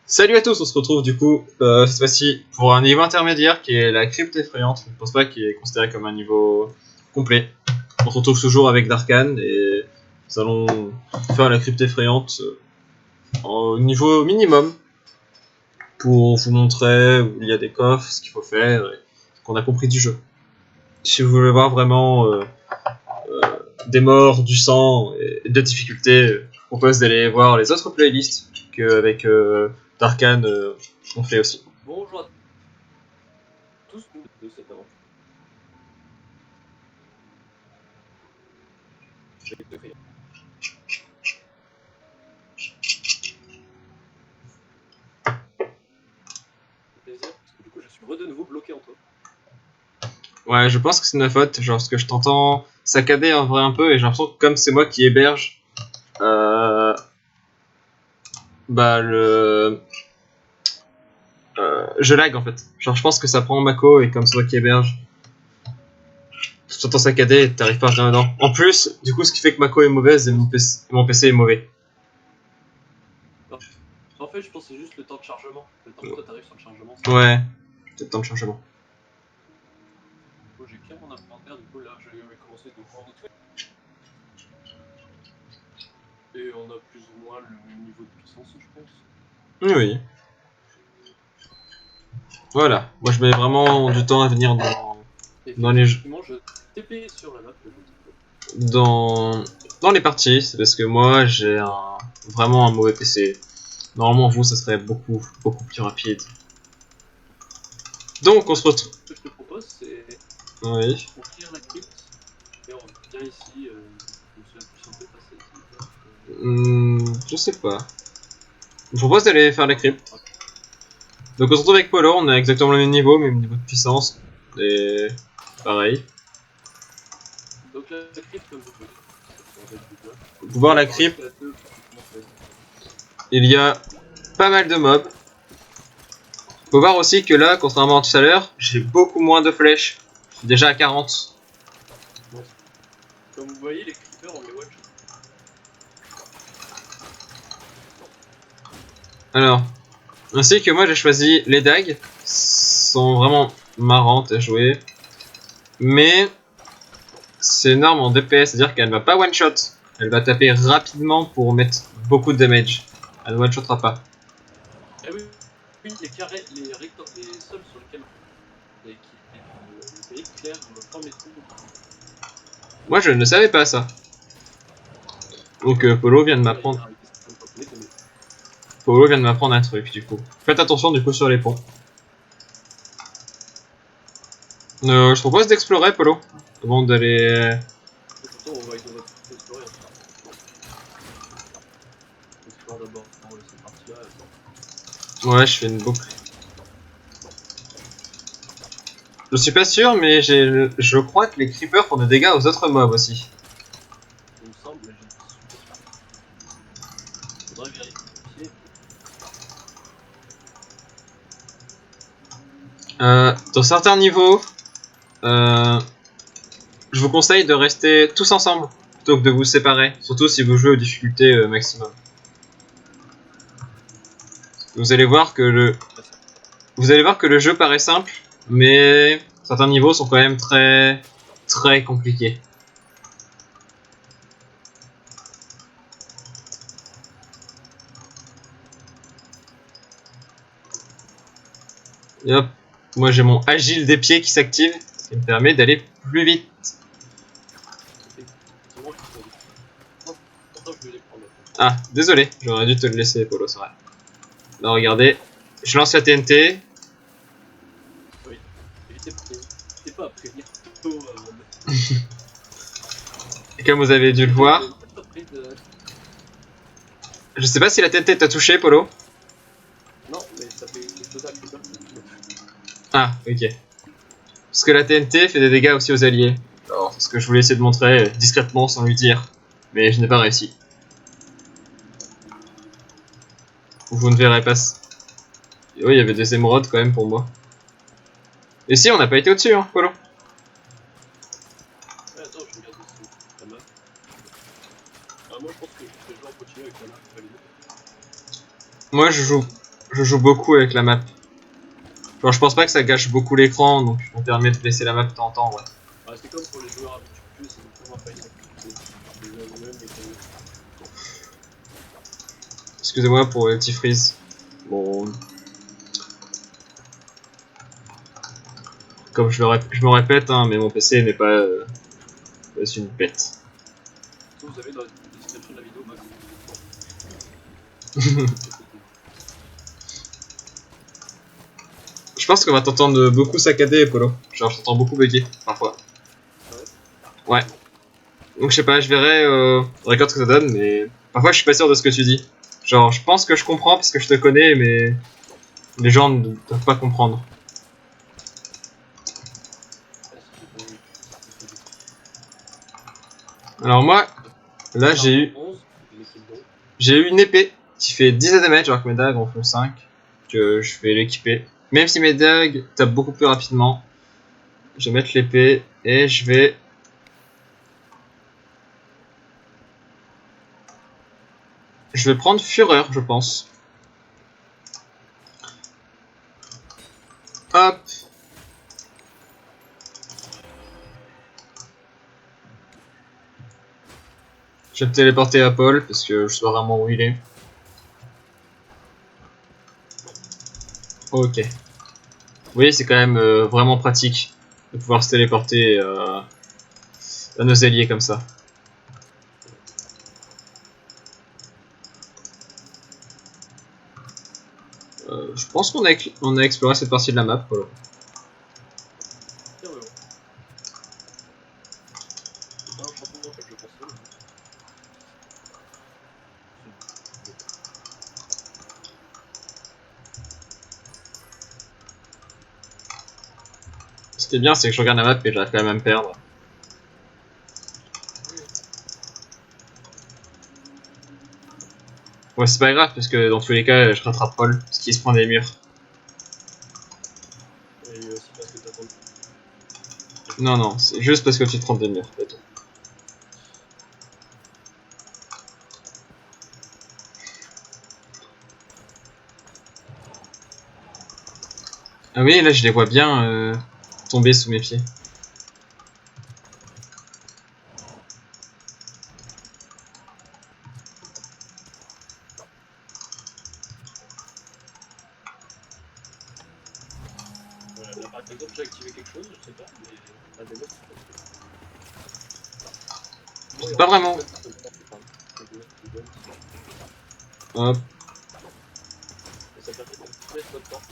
Salut à tous, on se retrouve du coup cette fois-ci pour un niveau intermédiaire qui est la crypte effrayante. Je ne pense pas qu'il est considéré comme un niveau complet. On se retrouve toujours avec Darkan et nous allons faire la crypte effrayante au niveau minimum pour vous montrer où il y a des coffres, ce qu'il faut faire et ce qu'on a compris du jeu. Si vous voulez voir vraiment des morts, du sang et de difficultés, je vous propose d'aller voir les autres playlists qu'avec Darkan on fait aussi. Bonjour à tous de cette aventure. Plaisir, parce que du coup je suis de nouveau bloqué en toi. Ouais, je pense que c'est de ma faute, genre parce que je t'entends saccader en vrai un peu et j'ai l'impression que comme c'est moi qui héberge, bah je lag en fait. Genre je pense que ça prend Mako et comme c'est moi qui héberge, tu t'entends saccader et t'arrives pas à revenir dedans. En plus, du coup ce qui fait que Mako est mauvaise et mon PC est mauvais. En fait je pense que c'est juste le temps de chargement. Le temps que toi t'arrives sur le chargement. Ouais, c'est le temps de chargement. J'ai créé mon inventaire, du coup là je vais commencer de voir notre et on a plus ou moins le même niveau de puissance je pense. Oui. Voilà, moi je mets vraiment du temps à venir dans les jeux. Je TP sur la map Dans les parties, c'est parce que moi j'ai vraiment un mauvais PC. Normalement vous ça serait beaucoup plus rapide. Donc on se retrouve. Ce que je te propose c'est Oui. ouvrir la crypte et on vient ici, je me souviens plus si on peut passer Je sais pas. Je vous propose d'aller faire la crypte. Donc on se retrouve avec Polo, on a exactement le même niveau, même niveau de puissance. Et pareil. Donc la crypte comme vous pouvez. Pour voir la crypte, il y a pas mal de mobs. Faut voir aussi que là, contrairement à tout à l'heure, j'ai beaucoup moins de flèches. Je suis déjà à 40. Comme vous voyez, les creepers on les one shot. Alors, ainsi que moi j'ai choisi les dagues. Sont vraiment marrantes à jouer. Mais c'est énorme en DPS, c'est-à-dire qu'elle va pas one shot. Elle va taper rapidement pour mettre beaucoup de damage. Elle ne one shotera pas. Ah oui, les carrés, les rectangles, les sols sur lesquels les éclairs forment les trous. Moi je ne savais pas ça. Donc Polo vient de m'apprendre. Polo vient de m'apprendre un truc du coup. Faites attention du coup sur les ponts. Je propose d'explorer Polo. Avant d'aller... On va explorer. Explore d'abord cette partie-là. Ouais, je fais une boucle. Je suis pas sûr, mais je crois que les creepers font des dégâts aux autres mobs aussi. Il me semble, mais je suis pas sûr. Faudrait vérifier. Dans certains niveaux, je vous conseille de rester tous ensemble plutôt que de vous séparer, surtout si vous jouez aux difficultés maximum. Vous allez voir que le jeu paraît simple, mais certains niveaux sont quand même très compliqués. Et hop, moi j'ai mon agile des pieds qui s'active, ce qui me permet d'aller plus vite. Ah, désolé, j'aurais dû te le laisser, Polo, c'est vrai. Là, regardez, je lance la TNT. Oui, n'hésitez pas à prévenir plutôt Et comme vous avez dû le voir, je sais pas si la TNT t'a touché, Polo. Non, mais ça fait quelque chose à creeper. Ah, ok. Parce que la TNT fait des dégâts aussi aux alliés. Alors, c'est ce que je voulais essayer de montrer discrètement sans lui dire. Mais je n'ai pas réussi. Vous ne verrez pas. Et oui, il y avait des émeraudes quand même pour moi. Et si, on n'a pas été au-dessus, hein, Polo. Ouais, attends, je regarde aussi la map. Ah, moi je pense que les gens continuent avec la map. Moi, je joue beaucoup avec la map. Genre, je pense pas que ça gâche beaucoup l'écran, donc on permet de laisser la map de temps en temps, ouais. Ah, c'est comme pour les joueurs habitués, c'est vraiment pas exactement les mêmes mécaniques. Excusez-moi pour le petit freeze. Bon. Comme je me répète, hein, mais mon PC n'est pas une bête. Vous avez dans la description de la vidéo, Max. Je pense qu'on va t'entendre beaucoup saccader, Polo. Genre, je t'entends beaucoup bugger, parfois. Ouais. Donc, je sais pas, je verrai regarde ce que ça donne, mais parfois je suis pas sûr de ce que tu dis. Genre, je pense que je comprends parce que je te connais, mais les gens ne doivent pas comprendre. Alors moi, là j'ai eu une épée qui fait 10 de damage alors que mes dagues en font 5, que je vais l'équiper. Même si mes dagues tapent beaucoup plus rapidement, je vais mettre l'épée et je vais... Je vais prendre Fureur, je pense. Hop. Je vais me téléporter à Paul parce que je sais vraiment où il est. Ok. Oui, c'est quand même vraiment pratique de pouvoir se téléporter à nos alliés comme ça. Je pense qu'on a exploré cette partie de la map, Paul. Ce qui est bien, c'est que je regarde la map et j'arrive quand même à me perdre. Ouais, c'est pas grave parce que dans tous les cas, je rattrape Paul parce qu'il se prend des murs. Et aussi parce que t'attends. Non, non, c'est juste parce que tu te prends des murs, c'est tout. Ah oui, là je les vois bien tomber sous mes pieds. Là, par exemple, j'ai activé quelque chose, je sais pas, mais la démo, C'est pas vraiment. Hop. ça permet de mettre votre porte.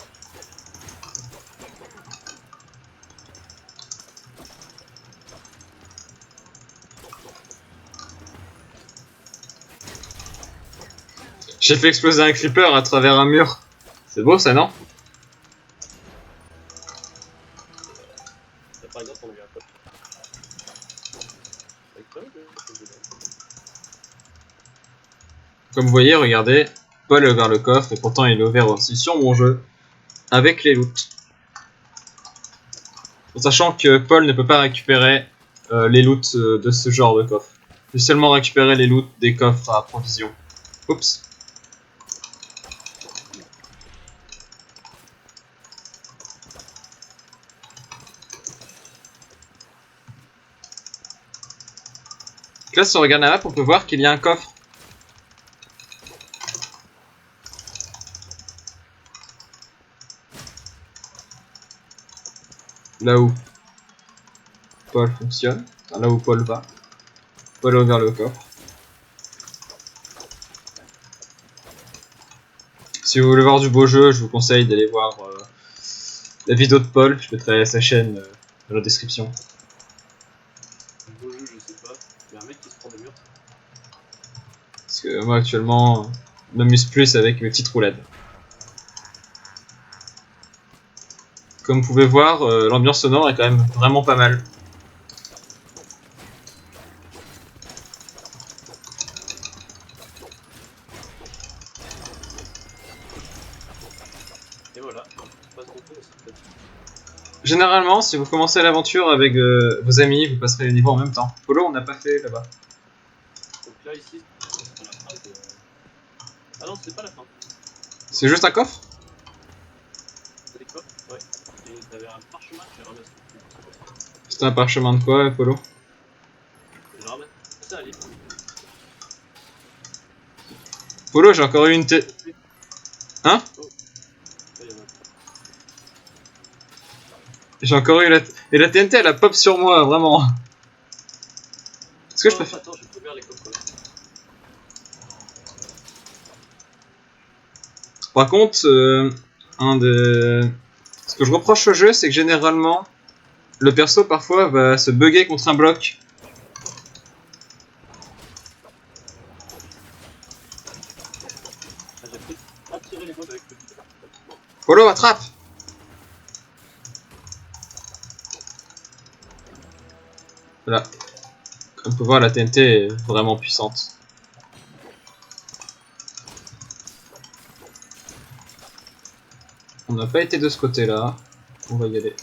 J'ai fait exploser un creeper à travers un mur. C'est beau ça, non? Là, par exemple, on a eu un code. Comme vous voyez, regardez, Paul a ouvert le coffre et pourtant il est ouvert aussi sur mon jeu avec les loots. En sachant que Paul ne peut pas récupérer les loots de ce genre de coffre. Il peut seulement récupérer les loots des coffres à provision. Oups. Là, si on regarde la map, on peut voir qu'il y a un coffre. Là où Paul fonctionne, enfin, là où Paul va. Paul a ouvert le coffre. Si vous voulez voir du beau jeu, je vous conseille d'aller voir la vidéo de Paul. Je mettrai sa chaîne dans la description. Beau jeu, je sais pas. Il y a un mec qui se prend des murs. Parce que moi actuellement, je m'amuse plus avec mes petites roulades. Comme vous pouvez voir, l'ambiance sonore est quand même vraiment pas mal. Et voilà, on passe beaucoup aussi peut-être. Généralement, si vous commencez l'aventure avec vos amis, vous passerez les niveaux en même temps. Polo, on n'a pas fait là-bas. Donc là, ici, c'est la fin de... Ah non, c'est pas la fin. C'est juste un coffre? C'est un parchemin de quoi, Polo? Je le ramène. Ça, allez. Polo, j'ai encore eu une tête. Hein? Il y en a. J'ai encore eu la... Et la TNT, elle a pop sur moi, vraiment. Est-ce que je peux faire... Attends, je peux ouvrir les coffres. Par contre, ce que je reproche au jeu, c'est que généralement, le perso parfois va se bugger contre un bloc. Ah, j'ai pris attirer les mobs avec le petit. Polo, attrape! Voilà. Comme on peut voir, la TNT est vraiment puissante. On n'a pas été de ce côté-là. On va y aller.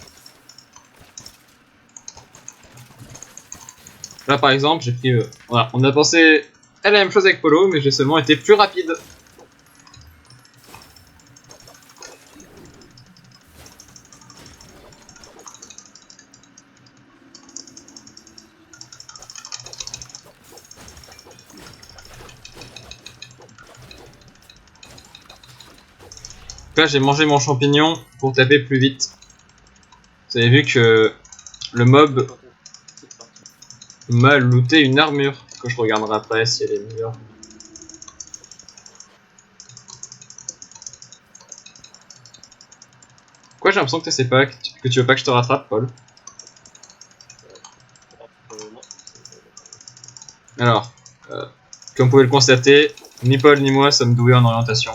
Là, par exemple, j'ai pris... voilà, on a pensé à la même chose avec Polo, mais j'ai seulement été plus rapide. Là, j'ai mangé mon champignon pour taper plus vite. Vous avez vu que le mob C'est parti. m'a looté une armure, que je regarderai après si elle est meilleure. Quoi, j'ai l'impression que tu sais pas, que tu veux pas que je te rattrape, Paul. Non. Alors, comme vous pouvez le constater, ni Paul ni moi sommes doués en orientation.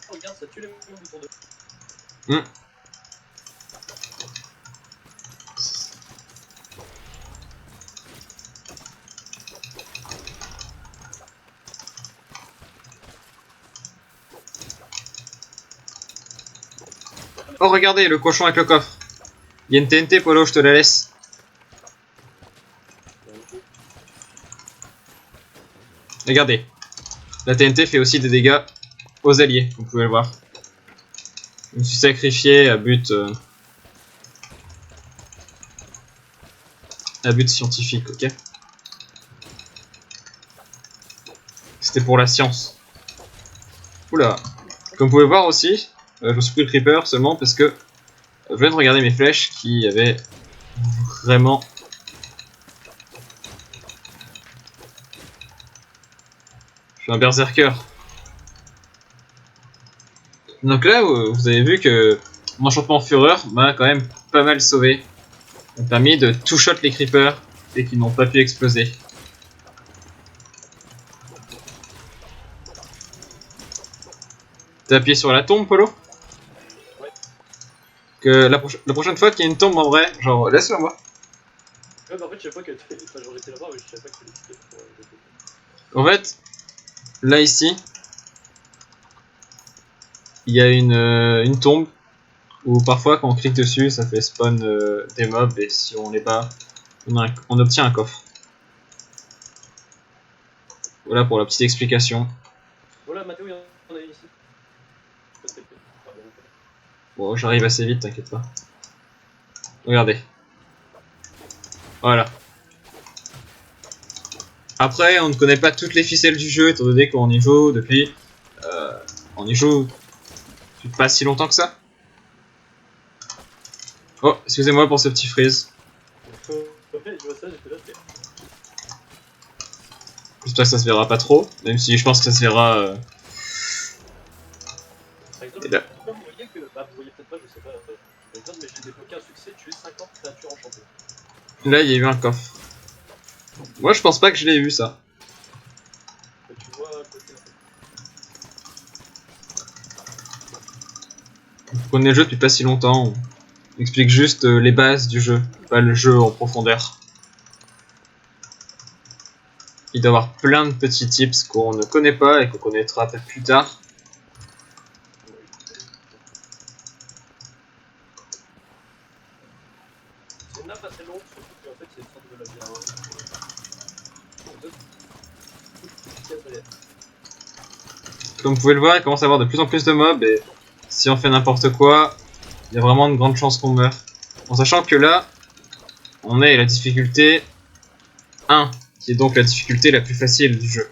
Oh, regarde, ça tue les mobs autour de. Oh, regardez, le cochon avec le coffre. Il y a une TNT, Polo, je te la laisse. Regardez. La TNT fait aussi des dégâts aux alliés, vous pouvez le voir. Je me suis sacrifié à but scientifique, ok? C'était pour la science. Oula. Comme vous pouvez voir aussi, je me suis pris le creeper seulement parce que je viens de regarder mes flèches qui avaient vraiment... Je suis un berserker. Donc là, vous avez vu que mon enchantement fureur m'a quand même pas mal sauvé. Ça m'a permis de two-shot les creepers et qu'ils n'ont pas pu exploser. T'as appuyé sur la tombe, Polo? Ouais. Que la prochaine fois qu'il y a une tombe en vrai, genre laisse-la moi. Ouais, bah en fait, je savais pas que. Enfin, genre, j'étais là-bas, mais je savais pas que c'était En fait, là ici, il y a une tombe où parfois quand on clique dessus, ça fait spawn des mobs et si on les bat, on obtient un coffre. Voilà pour la petite explication. Voilà, Mathéo, il y en a une ici. Bon, j'arrive assez vite, t'inquiète pas. Regardez. Voilà. Après, on ne connaît pas toutes les ficelles du jeu, étant donné qu'on y joue depuis... on y joue depuis pas si longtemps que ça. Oh, excusez-moi pour ce petit freeze. Ouais, je vois ça, j'étais là, J'espère que ça se verra pas trop, même si je pense que ça se verra... Par exemple, Et là. vous voyez que. Bah, vous voyez peut-être pas, je sais pas. Par exemple, mais j'ai débloqué un succès, tuer 50 créatures enchantées. Là, il y a eu un coffre. Moi, je pense pas que je l'ai eu, ça. Que tu vois à côté. Vous connaissez le jeu depuis pas si longtemps. On explique juste les bases du jeu, pas le jeu en profondeur. Il doit y avoir plein de petits tips qu'on ne connaît pas et qu'on connaîtra peut-être plus tard. C'est une nappe assez longue, surtout qu'en fait, c'est une sorte de labyrinthe. Comme vous pouvez le voir, il commence à avoir de plus en plus de mobs et si on fait n'importe quoi, il y a vraiment de grandes chances qu'on meure. En sachant que là, on est à la difficulté 1, qui est donc la difficulté la plus facile du jeu.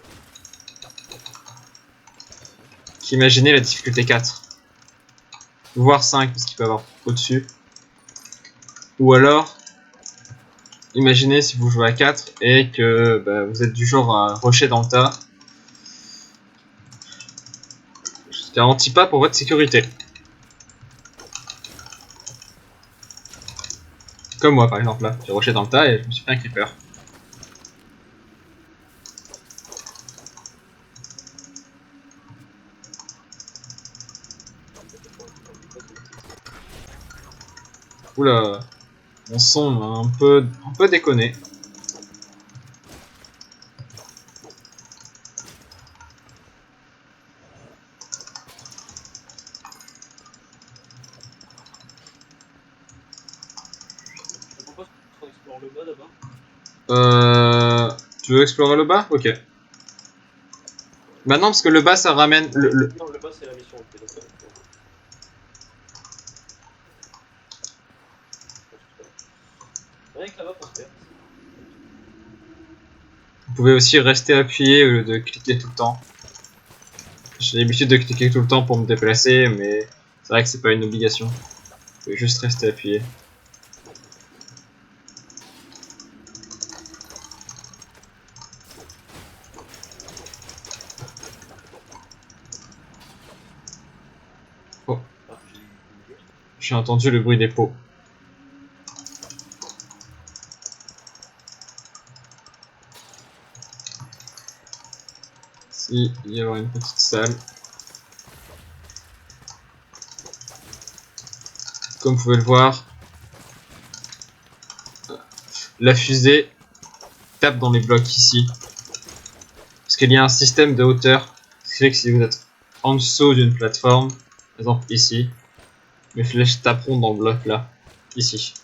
Imaginez la difficulté 4. Voire 5, parce qu'il peut y avoir au-dessus. Ou alors, imaginez si vous jouez à 4 et que vous êtes du genre à rusher dans le tas. Je garantis pas pour votre sécurité. Comme moi par exemple là, j'ai rushé dans le tas et je me suis pris un creeper. Oula, mon son m'a un peu déconné. Je propose qu'on explore le bas d'abord. Tu veux explorer le bas? Ok. Bah non, parce que le bas ça ramène. Non, le bas c'est la mission. Ok, d'accord. Rien que là-bas pour se faire. Vous pouvez aussi rester appuyé au lieu de cliquer tout le temps. J'ai l'habitude de cliquer tout le temps pour me déplacer, mais c'est vrai que c'est pas une obligation. Vous pouvez juste rester appuyé. Oh, Ah, j'ai entendu le bruit des pots. Ici, il va y avoir une petite salle. Comme vous pouvez le voir, la fusée tape dans les blocs ici. Parce qu'il y a un système de hauteur. Ce qui fait que si vous êtes en dessous d'une plateforme, par exemple ici, mes flèches taperont dans le bloc là, ici.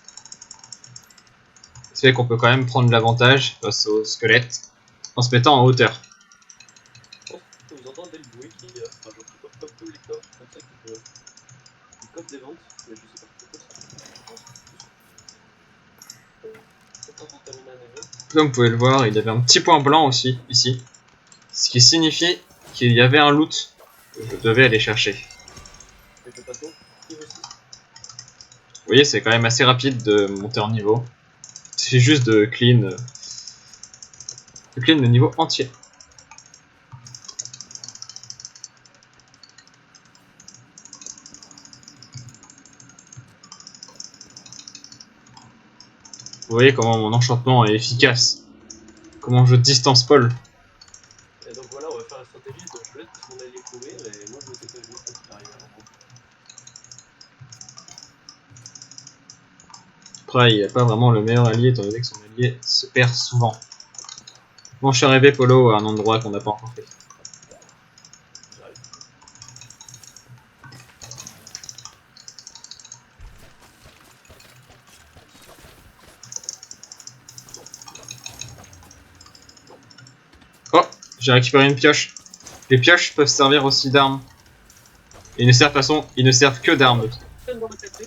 Ce qui fait qu'on peut quand même prendre l'avantage face au squelette en se mettant en hauteur. Je pense que vous entendez le bruit qui enfin, genre, qui pop tous les coffres comme ça qui code des ventes, mais je sais pas pourquoi c'est pour terminer un niveau. Comme vous pouvez le voir, il y avait un petit point blanc aussi, ici. Ce qui signifie qu'il y avait un loot que je devais aller chercher. Mais je passe donc, il aussi. Vous voyez, c'est quand même assez rapide de monter en niveau. C'est juste de clean le niveau entier. Vous voyez comment mon enchantement est efficace. Comment je distance Paul. Et donc voilà, on va faire la stratégie, donc je laisse parce qu'on allait courir et moi je m'étais pas vu ça qui arrive à l'endroit. Après, il n'est pas vraiment le meilleur allié étant donné que son allié se perd souvent. Bon, je suis arrivé Polo à un endroit qu'on n'a pas encore fait. J'arrive. Oh, j'ai récupéré une pioche. Les pioches peuvent servir aussi d'armes. Ils ne servent de toute façon, ils ne servent que d'armes. Dans le café.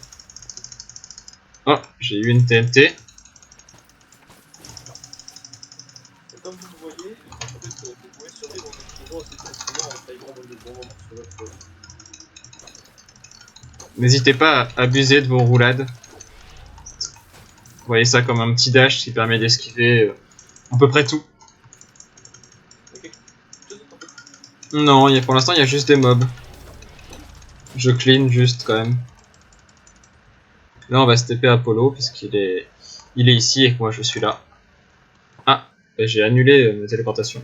Oh, j'ai eu une TNT. Et comme vous le voyez, en fait, vous pouvez survivre en utilisant ces instruments en taillant dans le bon moment sur votre. N'hésitez pas à abuser de vos roulades. Vous voyez ça comme un petit dash qui permet d'esquiver à peu près tout. Ok. Non, pour l'instant il y a juste des mobs. Je clean juste quand même. Là on va se TP Apollo puisqu'il est ici et que moi je suis là. Ah, j'ai annulé ma téléportation.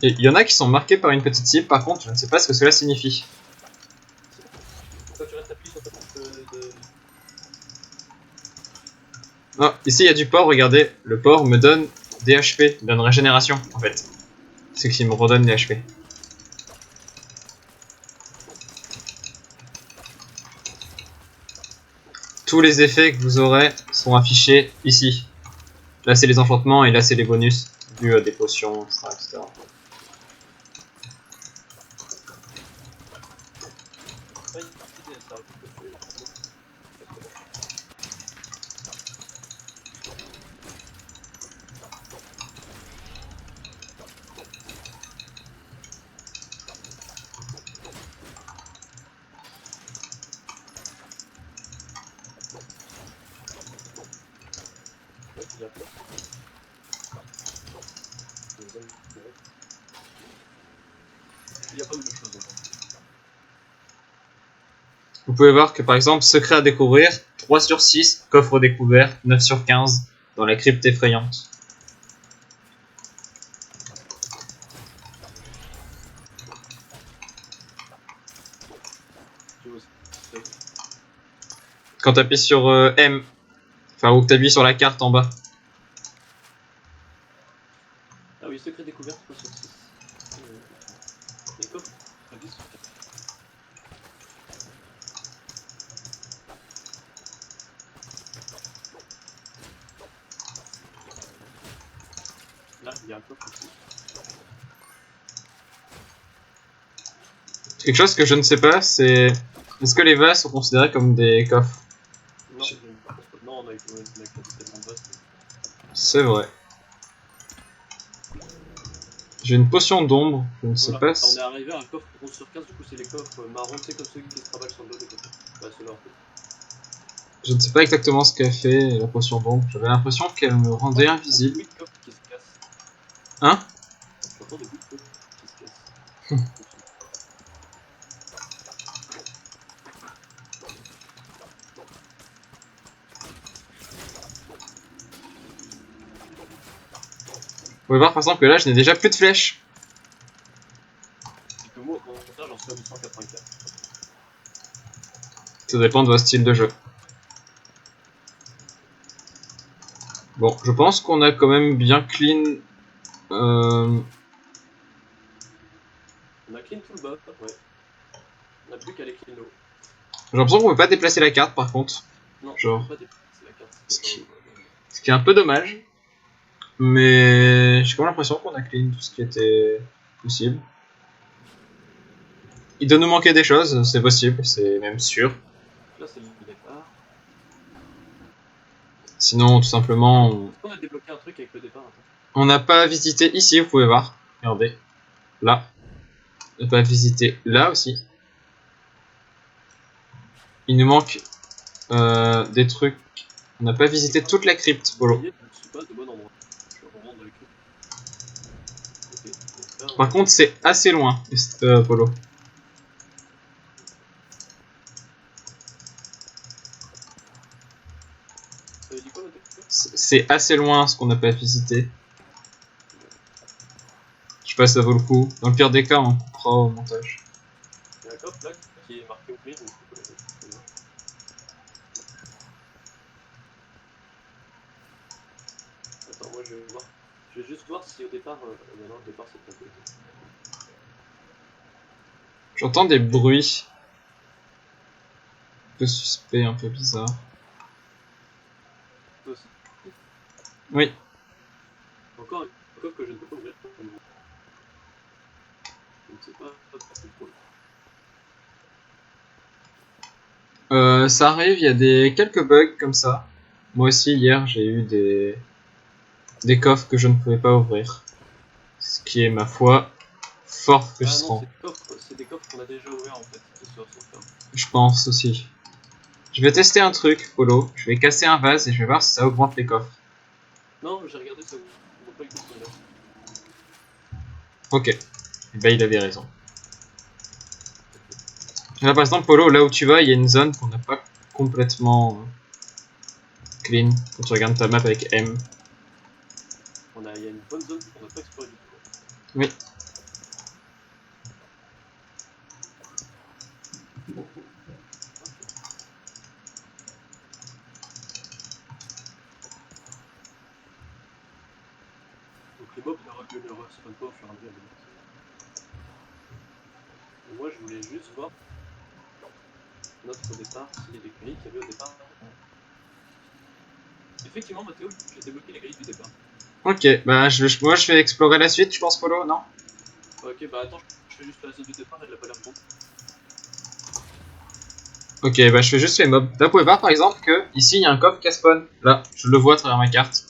Et il y en a qui sont marqués par une petite cible, par contre je ne sais pas ce que cela signifie. Quand tu restes appuyé sur ta touche de. Non, ici il y a du porc, regardez, le porc me donne des HP, me donne régénération en fait. C'est ce qui me redonne des HP. tous les effets que vous aurez sont affichés ici. Là c'est les enchantements et là c'est les bonus dus à des potions, etc. etc. Ouais, ça rajoute le feu. Ouais, il y a pas. Il y a pas mal de choses encore. Vous pouvez voir que par exemple, secret à découvrir, 3 sur 6, coffre découvert, 9 sur 15, dans la crypte effrayante. Tu vois, Quand tu appuies sur M, enfin ou que tu appuies sur la carte en bas. ah oui, secret découverte 3 sur 6. Les coffres, 10 sur 4. Là, il y a un coffre aussi. Quelque chose que je ne sais pas, c'est... Est-ce que les vases sont considérés comme des coffres? Non, je ne pense pas. Non, on a tellement de vaste. C'est vrai. J'ai une potion d'ombre, je ne sais Voilà, pas on si... est arrivé à un coffre 11 sur 15, du coup c'est les coffres marrons, tu sais, comme ceux qui se travaillent sur le dos des coffres. Bah, ceux-là en fait. Je ne sais pas exactement ce qu'a fait la potion d'ombre. J'avais l'impression qu'elle me rendait invisible. Oui, coffre qui se casse. Hein? J'entends des bruits de coffres qui se cassent. Vous pouvez voir par exemple que là je n'ai déjà plus de flèches. C'est que moi, au contraire, j'en suis à 284. Ça dépend de votre style de jeu. Bon, je pense qu'on a quand même bien clean... On a clean tout le bas, ouais. On a plus qu'à les clean l'eau. J'ai l'impression qu'on peut pas déplacer la carte par contre. Non, Genre... on peut pas déplacer la carte. Ce qui est un peu dommage. Mais j'ai quand même l'impression qu'on a clean tout ce qui était possible. Il doit nous manquer des choses, c'est possible, c'est même sûr. Là, c'est le départ. Sinon, tout simplement, On a débloqué un truc avec le départ. Attends. on n'a pas visité ici, vous pouvez voir. Regardez, là. On n'a pas visité là aussi. Il nous manque des trucs. On n'a pas visité toute la crypte, Polo. Je ne suis pas de bon endroit. Je suis vraiment dans le crypte. Ok, donc là, Par contre, c'est assez loin, Polo. ça veut dire quoi, la technique? C'est assez loin ce qu'on n'a pas visité. Je sais pas si ça vaut le coup. Dans le pire des cas, on coupera au montage. Il y a un coffre là qui est marqué ouvrir, donc je peux le mettre. Attends, moi je vais voir. Je vais juste voir si au départ. Non, au départ c'est pas côté. J'entends des bruits. Un peu suspects, un peu bizarres. Toi aussi. Oui. Encore un coffre que je ne peux pas ouvrir. Je ne sais pas pourquoi. Ça arrive, il y a quelques bugs comme ça. Moi aussi, hier, j'ai eu des coffres que je ne pouvais pas ouvrir. Ce qui est, ma foi, fort Ah non, frustrant. c'est des coffres qu'on a déjà ouverts en fait. C'est sur ferme. Je pense aussi. Je vais tester un truc, Polo. Je vais casser un vase et je vais voir si ça augmente les coffres. Non, j'ai regardé ça. On voit pas du tout ce qu'on a. Ok. Et ben, il avait raison. Là, par exemple, Polo, là où tu vas, il y a une zone qu'on n'a pas complètement clean. Quand tu regardes ta map avec M. Il y a une bonne zone qu'on n'a pas explorée du tout. Oui. Donc les mobs ne respawnent pas au fur et à mesure. Moi je voulais juste voir notre départ, s'il y a des clés qu'il y avait au départ. effectivement, Mathéo, j'ai débloqué les grilles du départ. Ok, bah moi je vais explorer la suite, je pense, Polo, non? Ok, bah attends, je fais juste la zone du départ, elle a pas l'air bon. Ok, bah je fais juste les mobs. Là, vous pouvez voir par exemple que ici il y a un coffre qui a spawn. Là, je le vois à travers ma carte.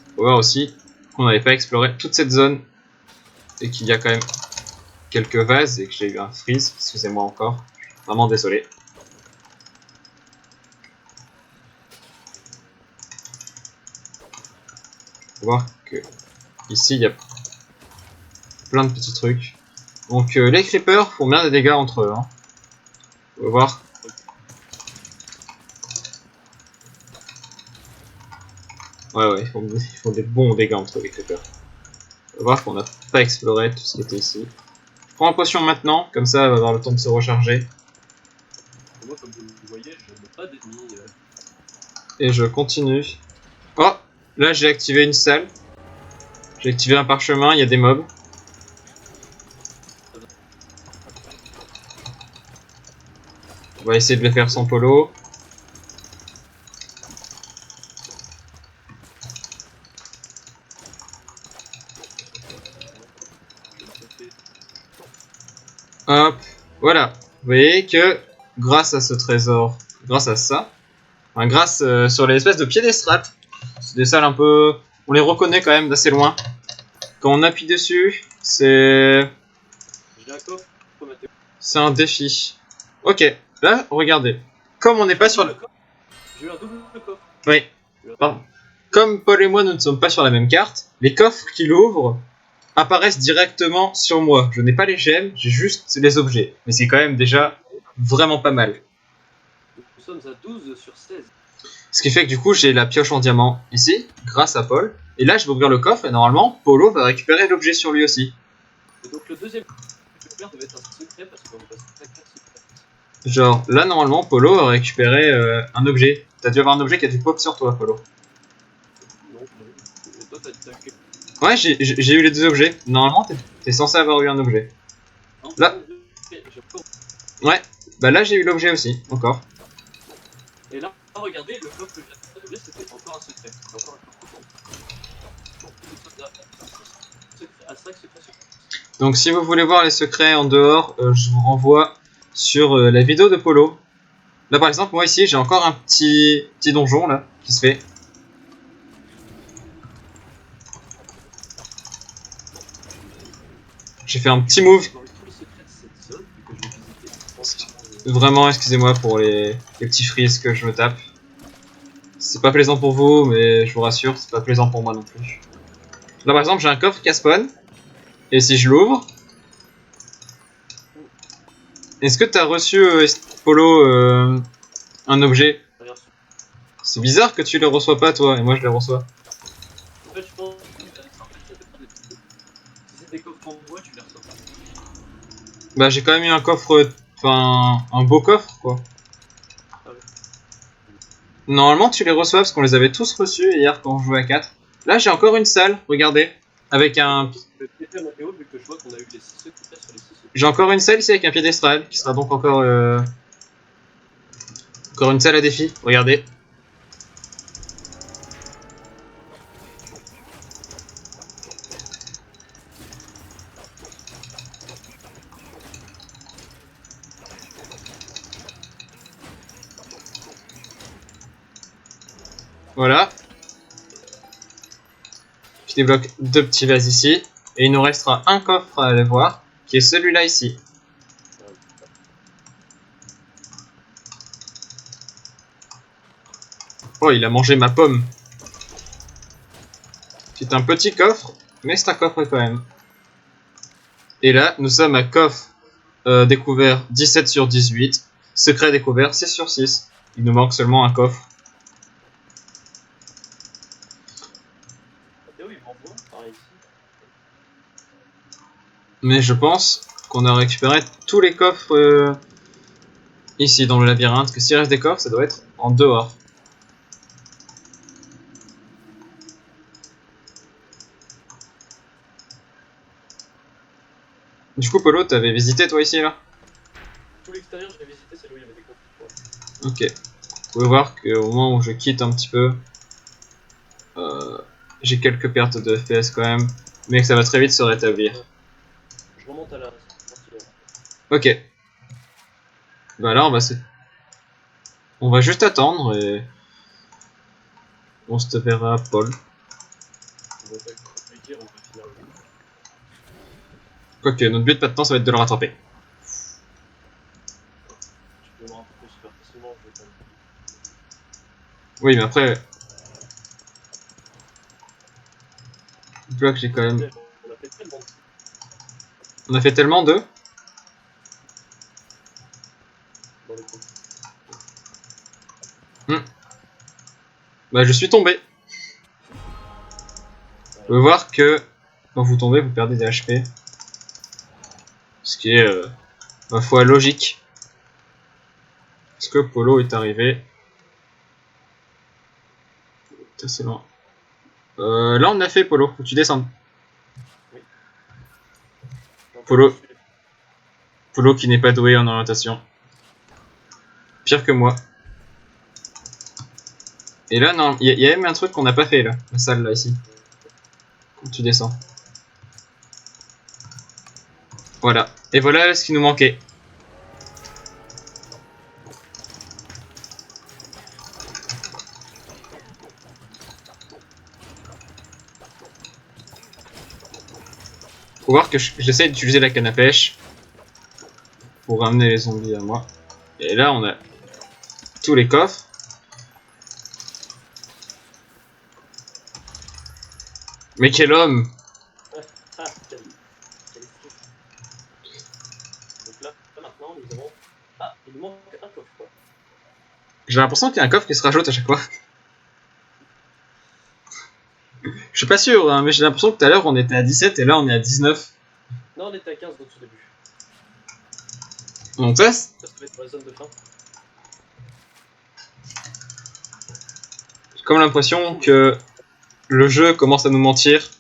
Vous pouvez voir aussi qu'on n'avait pas exploré toute cette zone et qu'il y a quand même quelques vases et que j'ai eu un freeze. Excusez-moi encore, vraiment désolé. Faut voir que ici il y a plein de petits trucs. Donc les creepers font bien des dégâts entre eux. Hein. On va voir. Ouais, ils font des bons dégâts entre eux, les creepers. On va voir qu'on n'a pas exploré tout ce qui était ici. Je prends la potion maintenant, comme ça elle va avoir le temps de se recharger. Moi, comme vous le voyez, je n'ai pas d'ennemis. Et je continue. Oh, là j'ai activé une salle. J'ai activé un parchemin, il y a des mobs. On va essayer de les faire sans Polo. Hop, voilà. Vous voyez que grâce à ce trésor, grâce à ça, enfin, grâce sur les espèces de piédestrales, c'est des salles un peu... On les reconnaît quand même d'assez loin. Quand on appuie dessus, c'est J'ai un coffre pour Mathéo. un défi. Ok, là, regardez. Comme on n'est pas sur... J'ai eu un double coffre. Oui. Pardon. Comme Paul et moi, nous ne sommes pas sur la même carte, les coffres qu'il ouvre apparaissent directement sur moi. Je n'ai pas les gemmes, j'ai juste les objets. Mais c'est quand même déjà vraiment pas mal. Nous sommes à 12 sur 16. Ce qui fait que du coup, j'ai la pioche en diamant ici, grâce à Paul. Et là, je vais ouvrir le coffre et normalement, Polo va récupérer l'objet sur lui aussi. Et donc le deuxième coffre devait être un secret parce qu'on est passé à 4 secrets. Genre, là, normalement, Polo a récupéré un objet. T'as dû avoir un objet qui a du pop sur toi, Polo. Non, et toi, t'as que... Ouais, j'ai eu les deux objets. Normalement, t'es censé avoir eu un objet. Non, Là. j'ai encore... Ouais, bah là, j'ai eu l'objet aussi, encore. Et là, regardez, le coffre que j'ai trouvé, c'était encore un secret. Encore un coffre. À 5 secrets sur... Donc, si vous voulez voir les secrets en dehors, je vous renvoie sur la vidéo de Polo. Là, par exemple, moi ici, j'ai encore un petit donjon là qui se fait. J'ai fait un petit move. Vraiment, excusez-moi pour les petits freeze que je me tape. C'est pas plaisant pour vous, mais je vous rassure, c'est pas plaisant pour moi non plus. Là, par exemple, j'ai un coffre qui a spawn. Et si je l'ouvre... Est-ce que t'as reçu, Polo, un objet? C'est bizarre que tu le reçois pas, toi, et moi je les reçois. En fait, je pense que ça dépend des petits. Si c'est des coffres en bois, tu les reçois pas. Bah, j'ai quand même eu un coffre... Enfin, un beau coffre, quoi. Ah ouais. Normalement, tu les reçois parce qu'on les avait tous reçus hier quand on jouait à 4. Là, j'ai encore une salle, regardez. Avec un... Je vais péter à Mathéo vu que je vois qu'on a eu les 6 secrets sur les 6 secrets. J'ai encore une salle ici avec un piédestal, qui sera donc encore... Encore une salle à défi, regardez. Voilà. Je débloque deux petits vases ici. Et il nous restera un coffre à aller voir, qui est celui-là ici. Oh, il a mangé ma pomme. C'est un petit coffre, mais c'est un coffre quand même. Et là, nous sommes à coffre découvert 17 sur 18. Secret découvert 6 sur 6. Il nous manque seulement un coffre. Mathéo, il m'envoie par ici. Mais je pense qu'on a récupéré tous les coffres ici dans le labyrinthe. Que s'il reste des coffres, ça doit être en dehors. Du coup, Polo, t'avais visité toi ici là? Tout l'extérieur, je l'ai visité, c'est là où il y avait des coffres. Ok. pouvez voir qu'au moment où je quitte un petit peu, j'ai quelques pertes de FPS quand même, mais que ça va très vite se rétablir. Je remonte à la sortie. Ok. Bah là, on va juste attendre et on se verra Paul. On va pas lui dire, on va finir le jeu. Quoique, notre but maintenant, ça va être de le rattraper. Tu peux me rattraper super facilement, je vais quand même. Oui, mais après... Je vois que j'ai quand même... On a fait tellement de On a fait tellement de... dans le coup. Bah, je suis tombé. Vous pouvez voir que quand vous tombez, vous perdez des HP. Ce qui est, ma foi, logique. Parce que Polo est arrivé. Putain, c'est loin. Là, on a fait Polo. Faut que tu descendes. Oui. Donc, Polo. Polo qui n'est pas doué en orientation. Pire que moi. Et là, non, il y a même un truc qu'on n'a pas fait là. La salle là, ici. Quand tu descends. Voilà. Et voilà ce qui nous manquait. Faut voir que j'essaie d'utiliser la canne à pêche pour ramener les zombies à moi. Et là, on a tous les coffres. Mais quel homme! Ah, quel esquive. Donc là, maintenant, nous avons... Ah, il nous manque un coffre, quoi. J'ai l'impression qu'il y a un coffre qui se rajoute à chaque fois. Je suis pas sûr, hein, mais j'ai l'impression que tout à l'heure on était à 17 et là on est à 19. Non, on était à 15 au tout début. Donc ça, Ça va être pour la zone de fin. j'ai comme l'impression que le jeu commence à nous mentir.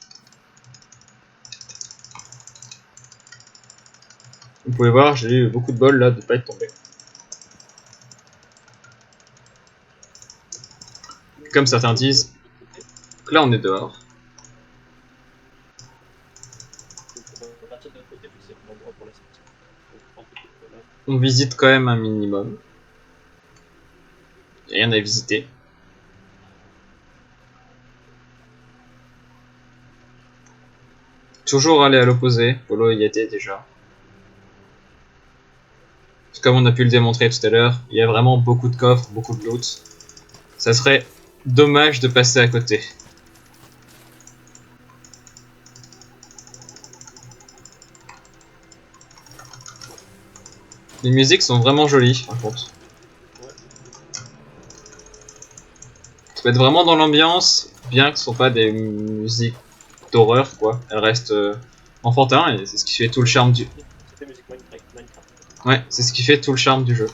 Vous pouvez voir, j'ai eu beaucoup de bol là de pas être tombé. Comme certains disent, que là on est dehors. On va partir de l'autre côté, vu que c'est l'endroit pour la sortie. Donc, en fait, voilà. On visite quand même un minimum. Il y a rien à visiter. Toujours aller à l'opposé, Polo y était déjà. Comme on a pu le démontrer tout à l'heure, il y a vraiment beaucoup de coffres, beaucoup de loot. Ça serait dommage de passer à côté. Les musiques sont vraiment jolies, par contre. Ça peut être vraiment dans l'ambiance, bien que ce ne sont pas des musiques d'horreur, quoi. Elles restent enfantin, et c'est ce qui fait tout le charme du... C'était musique Minecraft. Ouais, c'est ce qui fait tout le charme du jeu.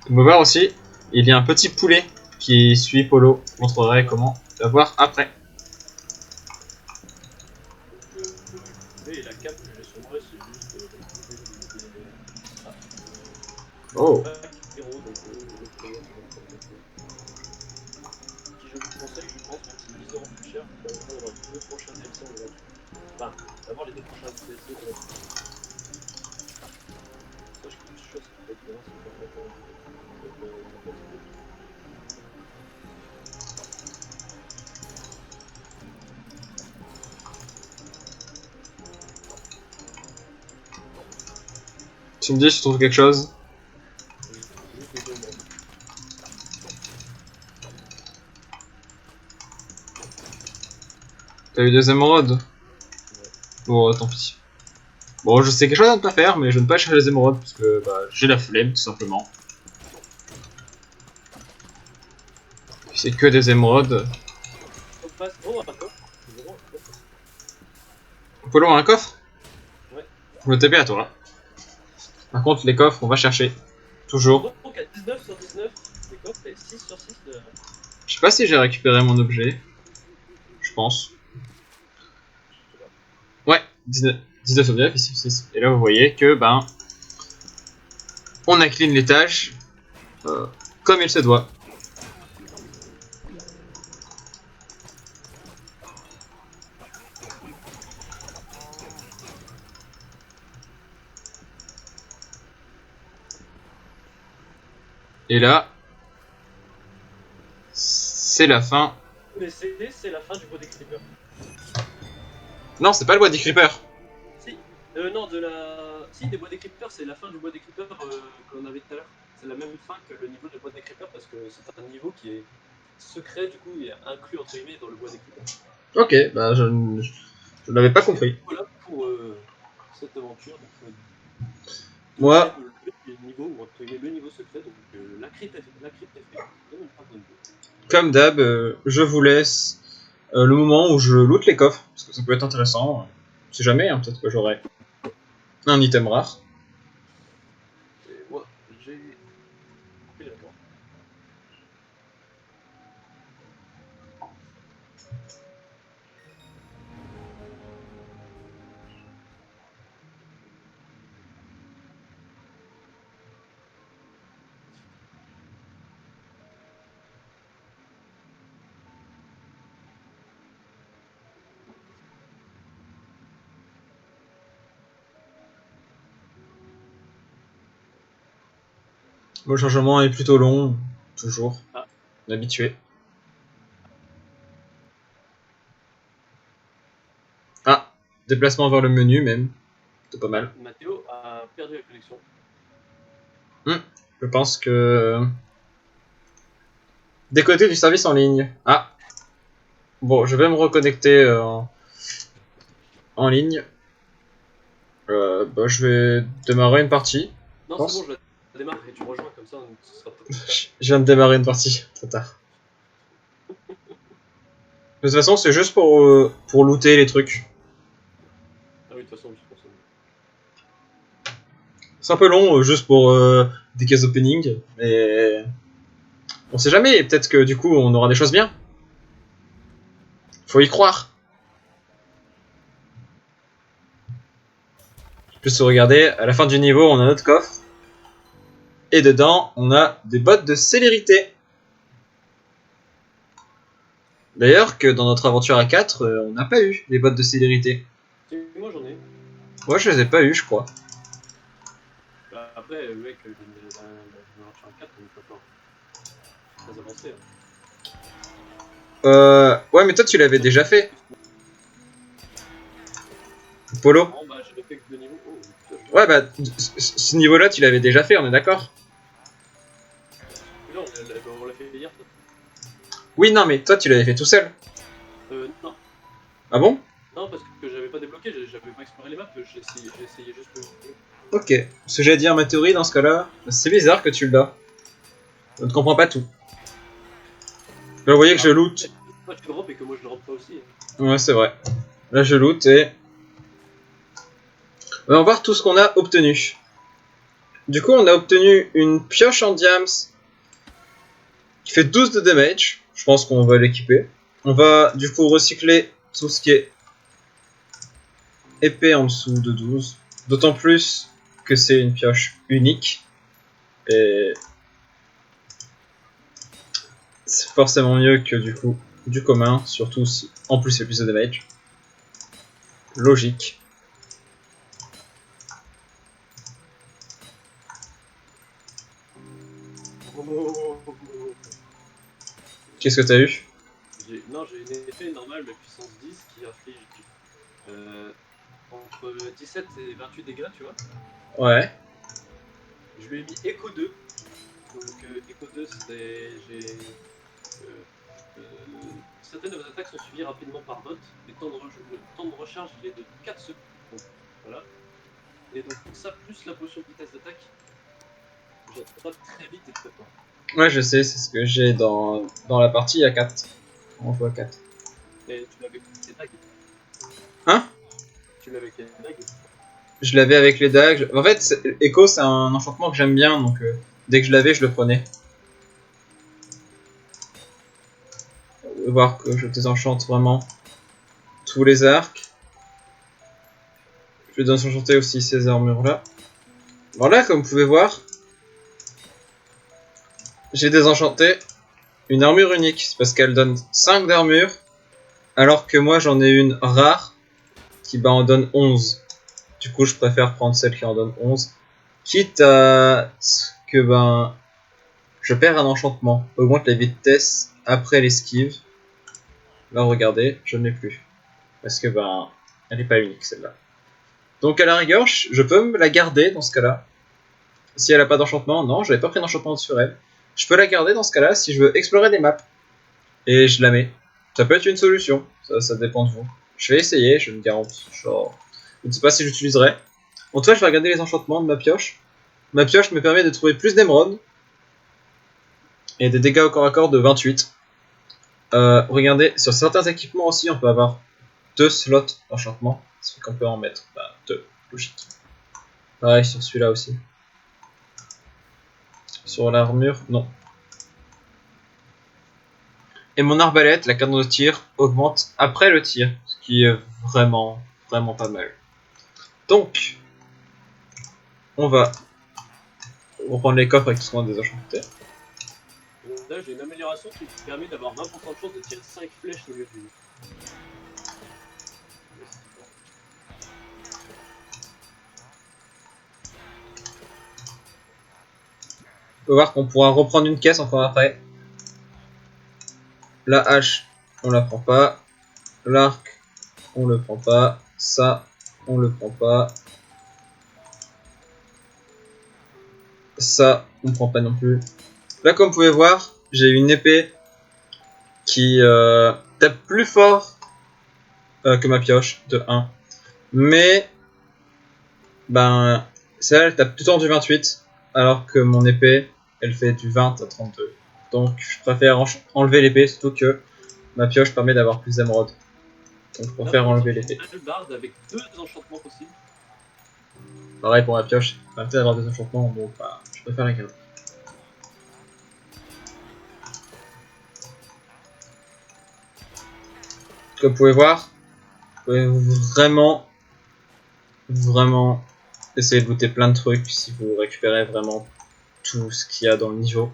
On peut voir aussi, il y a un petit poulet qui suit Polo. Je montrerai comment la voir après. Et la cape que j'ai sur moi, c'est juste... Oh. Héros, donc le premier, qui je vous conseille, je pense, même si 10 € plus cher, pour permettre d'avoir les 2 prochains DLC en gratuit. Enfin, d'avoir les 2 prochains DLC gratuits. Ça, je kiffe chose qui peut être bien, c'est permettre de Tu me dis si tu trouves quelque chose? juste les 2 mondes. T'as eu des émeraudes? Ouais. Bon, tant pis. Bon, je sais quelque chose à ne pas faire, mais je ne peux pas chercher les émeraudes parce que bah, j'ai la flemme, tout simplement. C'est que des émeraudes. On passe... Oh, un coffre. Polo a un coffre? Ouais. Je me TP à toi. Par contre, les coffres, on va chercher. Toujours. Donc à 19 sur 19, les coffres et 6 sur 6 de... Je sais pas si j'ai récupéré mon objet. Je pense. Ouais, 19. 19,9 ici 6. Et là vous voyez que ben on a clean les tâches comme il se doit. Et là, c'est la fin. Mais c'est la fin du bois des creepers. Non, c'est pas le bois des creepers. Si, non, Si, des bois des creepers, c'est la fin du bois des creepers qu'on avait tout à l'heure. C'est la même fin que le niveau de bois des creepers parce que c'est un niveau qui est secret, du coup, il est inclus entre guillemets dans le bois des creepers. Ok, bah je n'avais pas compris. Voilà pour cette aventure. Donc, Moi, le niveau, ou entre guillemets, le niveau secret, donc la crypte est faite. comme d'hab, je vous laisse le moment où je loot les coffres, parce que ça peut être intéressant. On sait jamais, hein, peut-être que j'aurai un item rare. Et moi, j'ai coupé la porte. Bon, le changement est plutôt long, toujours. Ah. Habitué. Ah, déplacement vers le menu même. C'est pas mal. Mathéo a perdu la connexion. Je pense que... Des côtés du service en ligne. Ah. Bon, je vais me reconnecter en ligne. Bah, je vais démarrer une partie. Non, c'est bon, je la démarre et tu me rejoins comme ça, ce sera peut-être plus tard. Je viens de démarrer une partie, trop tard. De toute façon, c'est juste pour looter les trucs. Ah oui, de toute façon, je pense. C'est un peu long, juste pour des cases opening, mais on sait jamais, peut-être que du coup on aura des choses bien. Faut y croire. Plus regarder, à la fin du niveau, on a notre coffre. Et dedans, on a des bottes de célérité. D'ailleurs, que dans notre aventure à 4, on n'a pas eu les bottes de célérité. Moi j'en ai. Moi, je les ai pas eu, je crois. Bah, après, le mec, dans l'aventure 4, on est pas fort. Très avancé. Hein. Ouais, mais toi, tu l'avais déjà fait. Polo. Non, bah, j'avais fait que 2 niveaux. Oh, putain, Ouais, bah, ce niveau-là, tu l'avais déjà fait, on est d'accord. là, on l'a fait hier. Oui, non, mais toi, tu l'avais fait tout seul. Non. Ah bon? Non, parce que j'avais pas débloqué, j'avais pas exploré les maps, j'ai essayé juste le. Ok. Ce que j'allais dire, ma théorie, dans ce cas-là, c'est bizarre que tu l'as. Je ne comprends pas tout. Là, vous voyez que je loot. Toi, tu drop et que moi je drop pas aussi. Ouais, c'est vrai. Là, je loot et... On va voir tout ce qu'on a obtenu. Du coup, on a obtenu une pioche en diams qui fait 12 de damage. Je pense qu'on va l'équiper. On va du coup recycler tout ce qui est épée en dessous de 12. D'autant plus que c'est une pioche unique. Et c'est forcément mieux que du coup du commun, surtout si en plus il y a plus de damage. Logique. Qu'est-ce que t'as eu? Non, j'ai une épée normale de puissance 10 qui inflige entre 17 et 28 dégâts, tu vois. Ouais. Je lui ai mis Echo 2. Donc Echo 2, certaines de vos attaques sont suivies rapidement par bot. Le temps de recharge il est de 4 secondes. Donc, voilà. Et donc ça, plus la potion de vitesse d'attaque, j'attrape très vite et très fort. Ouais, je sais, c'est ce que j'ai dans la partie à 4. On joue à 4. Et tu l'avais avec les dagues. Hein? Tu l'avais avec les dagues. Je l'avais avec les dagues. En fait, Echo, c'est un enchantement que j'aime bien, donc dès que je l'avais, je le prenais. Voir que je désenchante vraiment tous les arcs. Je vais désenchanter aussi ces armures là. Voilà, comme vous pouvez voir, j'ai désenchanté une armure unique. C'est parce qu'elle donne 5 d'armure, alors que moi j'en ai une rare qui en donne 11. Du coup, je préfère prendre celle qui en donne 11. Quitte à ce que je perds un enchantement. Augmente la vitesse après l'esquive. Là, regardez, je ne l'ai plus. Parce que elle n'est pas unique celle-là. Donc à la rigueur, je peux me la garder dans ce cas-là. Si elle n'a pas d'enchantement, non, j'avais pas pris d'enchantement sur elle. Je peux la garder dans ce cas-là si je veux explorer des maps. Et je la mets. Ça peut être une solution, ça dépend de vous. Je vais essayer, je me garantis. Genre, je ne sais pas si j'utiliserai. En tout cas, je vais regarder les enchantements de ma pioche. Ma pioche me permet de trouver plus d'émeraudes. Et des dégâts au corps à corps de 28. Regardez, sur certains équipements aussi, on peut avoir 2 slots d'enchantement. Ce qui fait qu'on peut en mettre 2, logique. Pareil sur celui-là aussi. Sur l'armure, non. Et mon arbalète, la cadence de tir, augmente après le tir. Ce qui est vraiment, vraiment pas mal. Donc, on va reprendre les coffres avec tout ce qu'on a désenchanté. Là, j'ai une amélioration qui me permet d'avoir 20% de chance de tirer 5 flèches au lieu d'une. On peut voir qu'on pourra reprendre une caisse encore après. La hache, on la prend pas. L'arc, on le prend pas. Ça, on le prend pas. Ça, on prend pas non plus. Là, comme vous pouvez voir, j'ai une épée qui tape plus fort que ma pioche, de 1. Mais, celle-là, elle tape tout le temps du 28, alors que mon épée, elle fait du 20 à 32. Donc, je préfère enlever l'épée, surtout que ma pioche permet d'avoir plus d'émeraudes. Donc, je préfère enlever l'épée. Un barde avec 2 enchantements possibles. Pareil pour ma pioche, ça permet d'avoir des enchantements, donc je préfère la garder. Comme vous pouvez voir, vous pouvez vraiment essayer de looter plein de trucs si vous récupérez vraiment tout ce qu'il y a dans le niveau.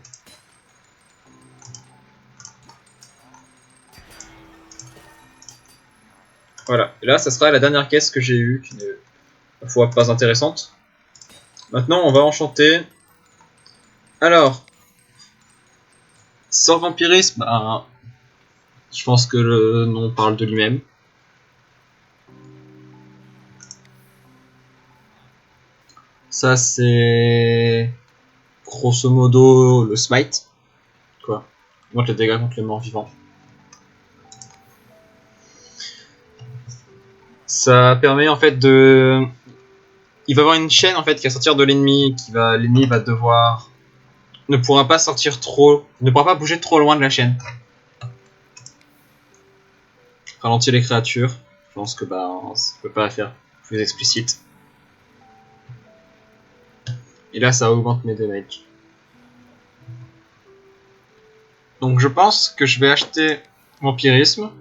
Voilà, et là ça sera la dernière caisse que j'ai eue, qui n'est à la fois pas intéressante. Maintenant on va enchanter. Alors, sans vampirisme, je pense que le nom parle de lui-même. Ça c'est grosso modo le smite. Quoi. Augmente les dégâts contre les morts vivants. Ça permet en fait de... Il va y avoir une chaîne en fait qui va sortir de l'ennemi, l'ennemi va devoir... ne pourra pas sortir trop... ne pourra pas bouger trop loin de la chaîne. Ralentir les créatures. Je pense que on peut pas la faire plus explicite. Et là ça augmente mes damages. Donc je pense que je vais acheter vampirisme.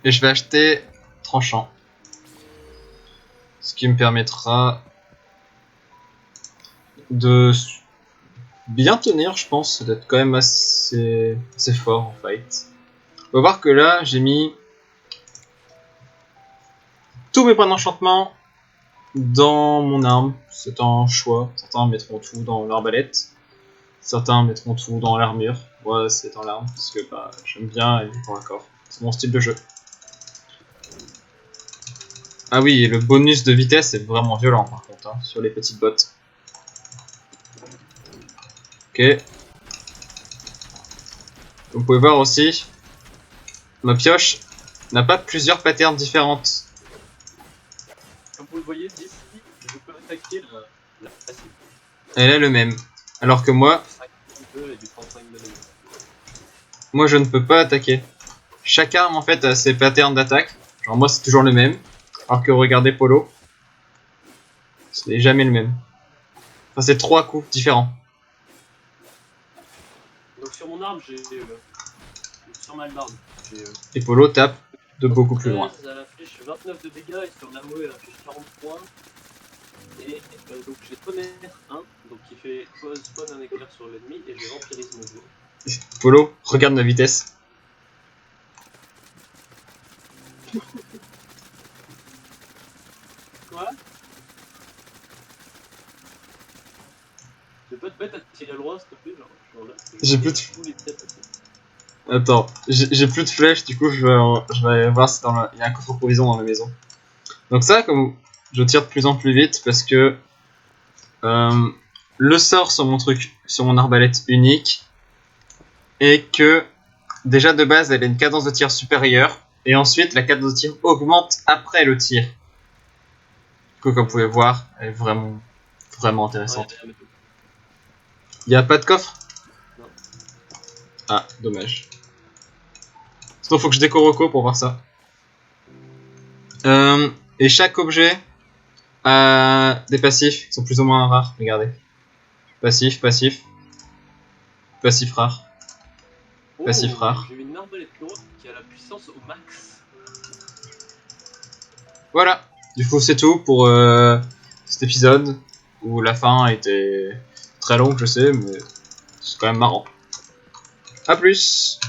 Et je vais acheter tranchant. Ce qui me permettra de bien tenir, je pense, d'être quand même assez fort en fight. On va voir que là, j'ai mis tous mes points d'enchantement dans mon arme. C'est un choix. Certains mettront tout dans l'arbalète. Certains mettront tout dans l'armure. Moi, c'est dans l'arme, parce que j'aime bien aller pour l'accord. C'est mon style de jeu. Ah oui, et le bonus de vitesse est vraiment violent par contre, sur les petites bottes. Ok. Vous pouvez voir aussi, ma pioche n'a pas plusieurs patterns différentes. Comme vous le voyez, d'ici, je peux attaquer la passive. Elle est le même. Alors que moi, je ne peux pas attaquer. Chaque arme en fait a ses patterns d'attaque. Genre moi c'est toujours le même. Alors que regardez Polo, ce n'est jamais le même. Enfin c'est 3 coups différents. Donc sur mon arme j'ai sur ma barbe. Et Polo tape de beaucoup plus loin. Elle affiche 29 de dégâts et sur l'AOE elle affiche 43. Et donc j'ai tonnerre 1, donc qui fait spawn un éclair sur l'ennemi, et j'ai vampirisme 2. Polo, regarde ma vitesse. Quoi? Je vais pas te mettre à tirer le roi s'il te plaît, genre là. J'ai plus de... Tous les tirs passer. Attends, j'ai plus de flèches, du coup je vais voir si il y a un coffre provision dans la maison. Donc ça, comme je tire de plus en plus vite parce que le sort sur mon truc, sur mon arbalète unique, est que déjà de base elle a une cadence de tir supérieure, et ensuite la cadence de tir augmente après le tir. Du coup, comme vous pouvez voir, elle est vraiment intéressante. Ouais, Il y a pas de coffre? Non. Ah, dommage. Sinon faut que je décore Rocco pour voir ça. Et chaque objet a des passifs qui sont plus ou moins rares, regardez. Passif, passif. Passif rare. Oh, Passif rare. j'ai une arbalète lourde qui a la puissance au max. Voilà. Du coup c'est tout pour cet épisode où la fin était très longue, je sais, mais c'est quand même marrant. A plus.